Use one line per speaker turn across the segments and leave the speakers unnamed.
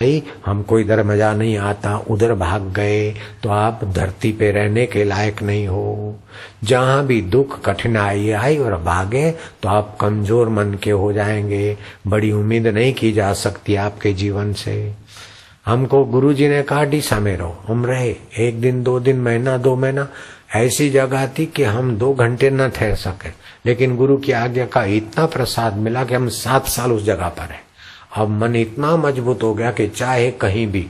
नहीं, हमको इधर मजा नहीं आता, उधर भाग गए तो आप धरती पे रहने के लायक नहीं हो। जहां भी दुख कठिनाई आई और भागे तो आप कमजोर मन के हो जाएंगे। बड़ी उम्मीद नहीं की जा सकती आपके जीवन से। हमको गुरुजी ने कहा डीसा में रहो, हम रहे 1 दिन 2 दिन, महीना 2 महीना। ऐसी जगह थी कि हम 2 घंटे न ठहर सके, लेकिन गुरु की आज्ञा का इतना प्रसाद मिला कि हम 7 साल उस जगह पर है। अब मन इतना मजबूत हो गया कि चाहे कहीं भी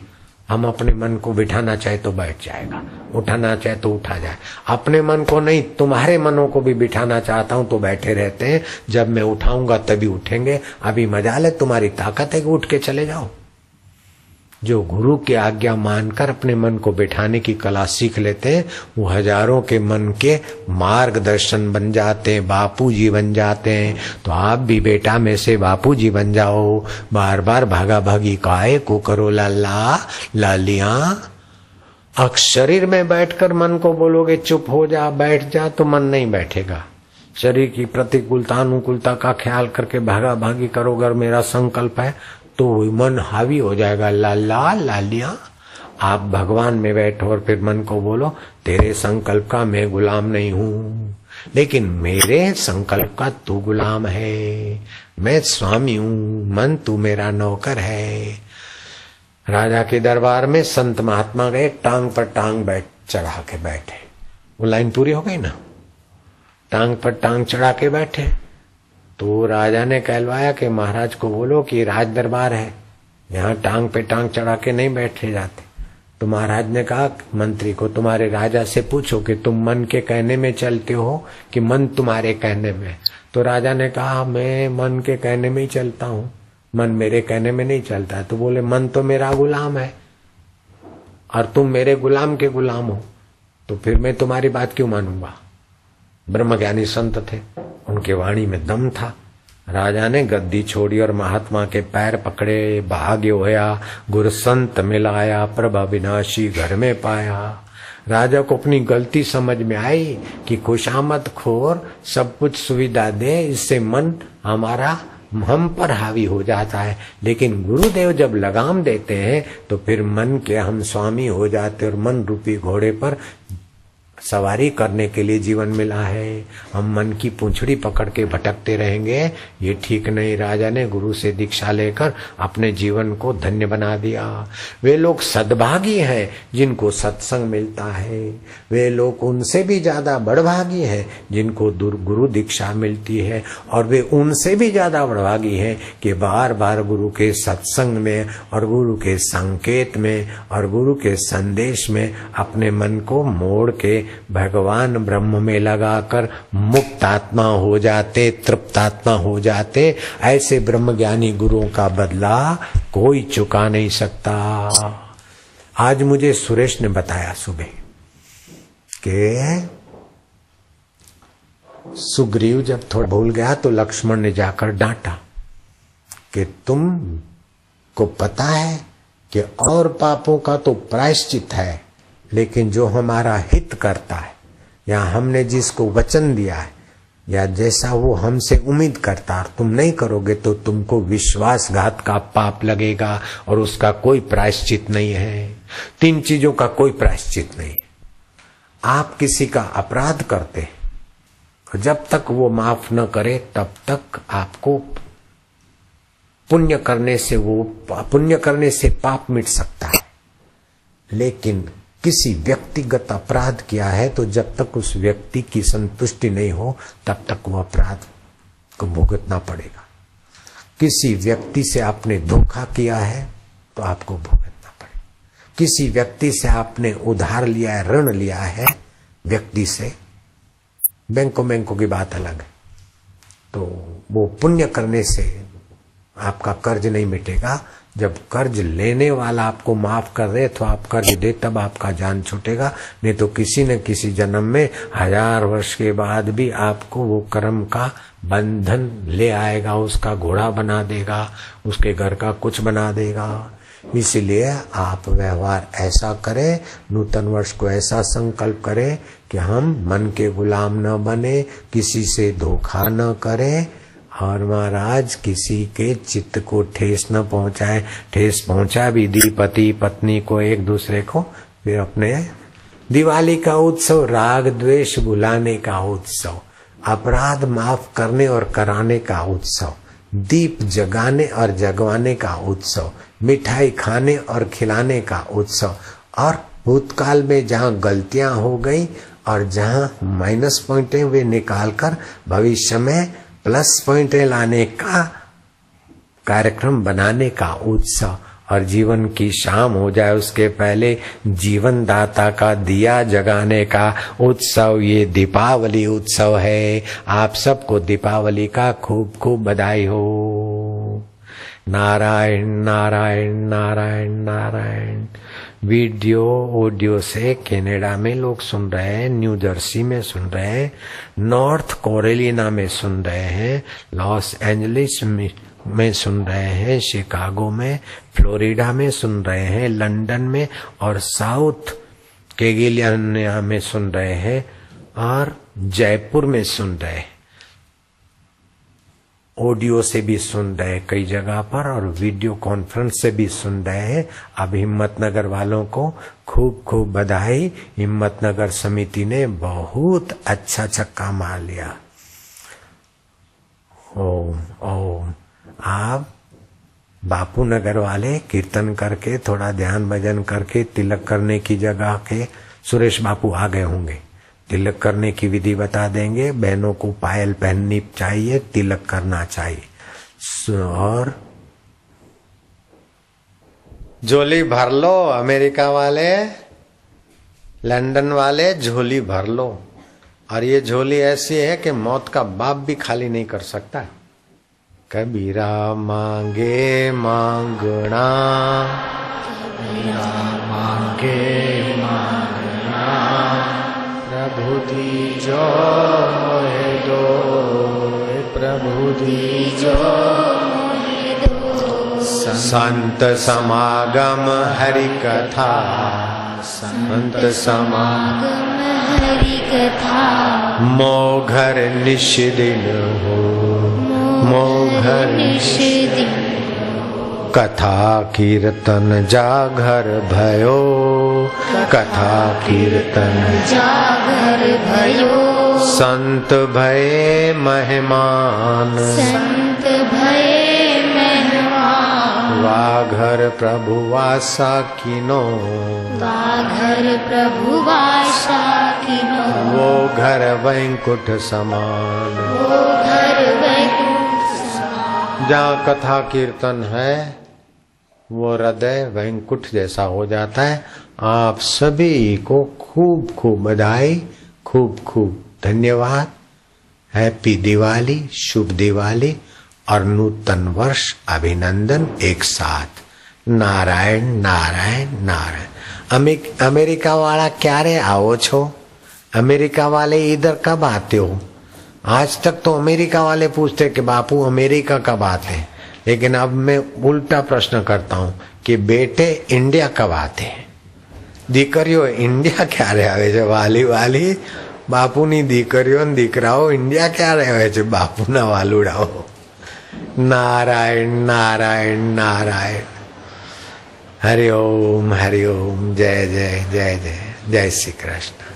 हम अपने मन को बिठाना चाहे तो बैठ जाएगा, उठाना चाहे तो उठा जाए। अपने मन को नहीं, तुम्हारे मनों को भी बिठाना चाहता हूं तो बैठे रहते हैं। जब मैं उठाऊंगा तभी उठेंगे। अभी मजाल है, तुम्हारी ताकत है कि उठ के चले जाओ। जो गुरु की आज्ञा मानकर अपने मन को बिठाने की कला सीख लेते हैं, वो हजारों के मन के मार्गदर्शन बन जाते हैं, बापू जी बन जाते हैं। तो आप भी बेटा में से बापू जी बन जाओ। बार बार भागा भागी काहे को करो लाला लालिया। अब शरीर में बैठकर मन को बोलोगे चुप हो जा, बैठ जा, तो मन नहीं बैठेगा। शरीर की प्रतिकूलता अनुकूलता का ख्याल करके भागा भागी करोगे और मेरा संकल्प है तो मन हावी हो जाएगा। लाला लालिया। आप भगवान में बैठो और फिर मन को बोलो तेरे संकल्प का मैं गुलाम नहीं हूँ, लेकिन मेरे संकल्प का तू गुलाम है। मैं स्वामी हूँ, मन तू मेरा नौकर है। राजा के दरबार में संत महात्मा गए, टांग पर टांग चढ़ा के बैठे। वो लाइन पूरी हो गई ना, टांग पर टांग चढ़ा के बैठे। तो राजा ने कहलवाया कि महाराज को बोलो कि राज दरबार है, यहाँ टांग पे टांग चढ़ा के नहीं बैठे जाते। तो महाराज ने कहा मंत्री को, तुम्हारे राजा से पूछो कि तुम मन के कहने में चलते हो कि मन तुम्हारे कहने में। तो राजा ने कहा मैं मन के कहने में ही चलता हूँ, मन मेरे कहने में नहीं चलता। तो बोले मन तो मेरा गुलाम है और तुम मेरे गुलाम के गुलाम हो, तो फिर मैं तुम्हारी बात क्यों मानूंगा। ब्रह्मज्ञानी संत थे, उनके वाणी में दम था। राजा ने गद्दी छोड़ी और महात्मा के पैर पकड़े। भाग्य होया गुर संत मिलाया, प्रभा विनाशी घर में पाया। राजा को अपनी गलती समझ में आई कि खुशामद खोर सब कुछ सुविधा दे, इससे मन हमारा हम पर हावी हो जाता है। लेकिन गुरुदेव जब लगाम देते हैं तो फिर मन के हम स्वामी हो जाते और मन रूपी घोड़े पर सवारी करने के लिए जीवन मिला है। हम मन की पूंछड़ी पकड़ के भटकते रहेंगे, ये ठीक नहीं। राजा ने गुरु से दीक्षा लेकर अपने जीवन को धन्य बना दिया। वे लोग सद्भागी हैं जिनको सत्संग मिलता है। वे लोग उनसे भी ज्यादा बड़भागी हैं जिनको गुरु दीक्षा मिलती है। और वे उनसे भी ज्यादा बड़भागी हैं कि बार बार गुरु के सत्संग में और गुरु के संकेत में और गुरु के संदेश में अपने मन को मोड़ के भगवान ब्रह्म में लगाकर मुक्त आत्मा हो जाते, तृप्त आत्मा हो जाते। ऐसे ब्रह्मज्ञानी गुरुओं का बदला कोई चुका नहीं सकता। आज मुझे सुरेश ने बताया सुबह कि सुग्रीव जब थोड़ा भूल गया तो लक्ष्मण ने जाकर डांटा कि तुम को पता है कि और पापों का तो प्रायश्चित है, लेकिन जो हमारा हित करता है या हमने जिसको वचन दिया है या जैसा वो हमसे उम्मीद करता है, तुम नहीं करोगे तो तुमको विश्वासघात का पाप लगेगा और उसका कोई प्रायश्चित नहीं है। 3 चीजों का कोई प्रायश्चित नहीं। आप किसी का अपराध करते, जब तक वो माफ न करे तब तक आपको पुण्य करने से पाप मिट सकता है। लेकिन किसी व्यक्तिगत अपराध किया है तो जब तक उस व्यक्ति की संतुष्टि नहीं हो तब तक वो अपराध को भुगतना पड़ेगा। किसी व्यक्ति से आपने धोखा किया है तो आपको भुगतना पड़ेगा। किसी व्यक्ति से आपने उधार लिया है, ऋण लिया है व्यक्ति से, बैंकों की बात अलग है, तो वो पुण्य करने से आपका कर्ज नहीं मिटेगा। जब कर्ज लेने वाला आपको माफ कर दे तो आप कर्ज दे, तब आपका जान छूटेगा। नहीं तो किसी न किसी जन्म में 1000 वर्ष के बाद भी आपको वो कर्म का बंधन ले आएगा, उसका घोड़ा बना देगा, उसके घर का कुछ बना देगा। इसीलिए आप व्यवहार ऐसा करें, नूतन वर्ष को ऐसा संकल्प करें कि हम मन के गुलाम न बने, किसी से धोखा न करें और महाराज किसी के चित्त को ठेस न पहुंचाए। ठेस पहुंचा भी दी पति पत्नी को एक दूसरे को, फिर अपने दिवाली का उत्सव राग द्वेष भुलाने का उत्सव, अपराध माफ करने और कराने का उत्सव, दीप जगाने और जगवाने का उत्सव, मिठाई खाने और खिलाने का उत्सव, और भूतकाल में जहाँ गलतियां हो गई और जहाँ माइनस पॉइंट वे निकालकर भविष्य में प्लस पॉइंट लाने का कार्यक्रम बनाने का उत्सव, और जीवन की शाम हो जाए उसके पहले जीवन दाता का दिया जगाने का उत्सव। ये दीपावली उत्सव है। आप सबको दीपावली का खूब खूब बधाई हो। नारायण नारायण नारायण नारायण। वीडियो ऑडियो से कनाडा में लोग सुन रहे हैं, न्यू जर्सी में सुन रहे हैं, नॉर्थ कैरोलिना में सुन रहे हैं, लॉस एंजलिस में सुन रहे हैं, शिकागो में, फ्लोरिडा में सुन रहे हैं, लंदन में और साउथ कैरोलिना में सुन रहे हैं, और जयपुर में सुन रहे हैं। ऑडियो से भी सुन रहे हैं कई जगह पर, और वीडियो कॉन्फ्रेंस से भी सुन रहे हैं। अब हिम्मतनगर वालों को खूब खूब बधाई। हिम्मतनगर समिति ने बहुत अच्छा छक्का मार लिया। ओम ओम। आप बापू नगर वाले कीर्तन करके थोड़ा ध्यान भजन करके तिलक करने की जगह के सुरेश बापू आ गए होंगे, तिलक करने की विधि बता देंगे। बहनों को पायल पहननी चाहिए, तिलक करना चाहिए। और झोली भर लो, अमेरिका वाले लंदन वाले झोली भर लो। और ये झोली ऐसी है कि मौत का बाप भी खाली नहीं कर सकता। कबीरा मांगे मांगना, कबीरा मांगे मांगना, प्रभु दीजो मोहे दो, प्रभु दीजो मोहे दो। संत समागम हरि कथा, संत समागम हरि कथा, मोह घर निश दिन हो, मोह घर निश दिन। कथा कीर्तन जागर भयो, कथा कीर्तन जागर भयो। संत भये मेहमान, संत भये मेहमान। वाघर प्रभु वासा किनो, वाघर प्रभु वासा किनो। वो घर वैकुंठ समान, वो घर वैकुंठ समान। जहाँ कथा कीर्तन है वो हृदय वैकुंठ जैसा हो जाता है। आप सभी को खूब खूब बधाई, खूब खूब धन्यवाद। हैप्पी दिवाली, शुभ दिवाली और नूतन वर्ष अभिनंदन एक साथ। नारायण नारायण नारायण। अमेरिका वाला क्यारे आओ छो? अमेरिका वाले इधर कब आते हो? आज तक तो अमेरिका वाले पूछते कि बापू अमेरिका कब आते हैं, लेकिन अब मैं उल्टा प्रश्न करता हूँ कि बेटे इंडिया कब आते हैं? दीकरियो इंडिया क्યારે આવે છે? વાલી વાલી બાપુની દીકરીઓ ને દીકરાઓ इंडिया ક્યારે આવે છે? બાપુના વાલુડાઓ। नारायण नारायण नारायण। हरि ओम जय जय जय जय जय श्री कृष्ण।